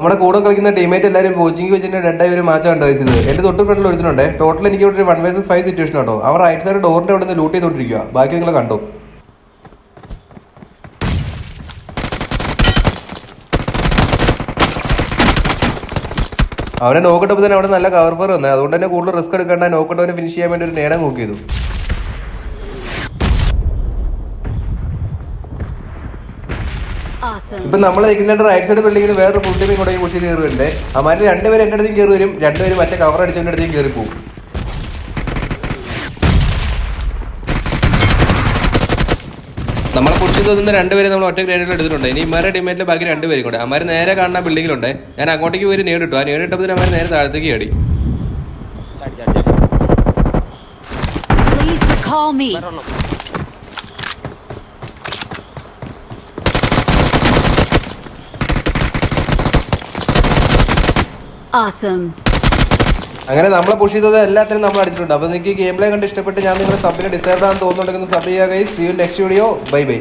നമ്മുടെ കൂടെ കളിക്കുന്ന ടീമേറ്റ് എല്ലാവരും കോച്ചിങ് വെച്ചിട്ട് ഡെഡായി ഒരു മാച്ച് കണ്ടുവച്ചത്. എന്റെ തൊട്ട് ഫ്രണ്ടിൽ ഒരുത്തുന്നുണ്ട്. ടോട്ടൽ എനിക്ക് ഇവിടെ 1 vs 5 സിറ്റുവേഷൻ കേട്ടോ. അവർ റൈറ്റ് സൈഡ് ഡോറിന്റെ അവിടെ നിന്ന് ലൂട്ട് ചെയ്തോണ്ടിരിക്കുക. ബാക്കി നിങ്ങൾ കണ്ടോ. അവനെ നോക്കിട്ടപ്പോൾ തന്നെ അവിടെ നല്ല കവർ ഫയർ വന്നത്. അതുകൊണ്ട് തന്നെ കൂടുതൽ റിസ്ക് എടുക്കേണ്ട നോക്കിട്ടവനെ ഫിനിഷ് ചെയ്യാൻ വേണ്ടി ഒരു നേടം നോക്കിയതു. ഇപ്പൊ നമ്മൾ നിൽക്കുന്ന റൈറ്റ് സൈഡ് ബിൽഡിംഗിൽ വേറൊരു ഫുൾ ടീം കൂടെ പുഷ് ചെയ്ത് കയറുന്നുണ്ട്. അമാരിൽ രണ്ടുപേരും എന്റെ അടുത്തേക്ക് കയറി വരും, രണ്ടുപേരും മറ്റേ കവർ അടിച്ചവന്റെ അടുത്തേക്ക് കയറി പോകും. നമ്മളെ പുഷ് ചെയ്ത് രണ്ടുപേരും നമ്മൾ ഒറ്റ ഗ്രേഡിൽ എടുത്തിട്ടുണ്ട്. ഇനി ഇമാരുടെ ടീമേറ്റിലെ ബാക്കി രണ്ടുപേരും കൂടെ. അമാര് നേരെ കാണുന്ന ബിൽഡിങ്ങിലുണ്ട്. ഞാൻ അങ്ങോട്ടേക്ക് പോയി നേടിട്ടു. ആ നേടിട്ടപ്പോൾ അമാര് നേരെ താഴത്തേക്ക് ചാടി. അങ്ങനെ നമ്മളെ പുഷ് ചെയ്തത് എല്ലാത്തിനും നമ്മൾ അടിച്ചിട്ടുണ്ട്. അപ്പോൾ നിങ്ങൾക്ക് ഗെയിം പ്ലേ കണ്ട് ഇഷ്ടപ്പെട്ട് ഞാൻ നിങ്ങളെ സബിനെ ഡിസൈഡ് ആണെന്ന് തോന്നുന്നുണ്ടെങ്കിൽ സബ് ചെയ്യുക. See you next video. Bye by.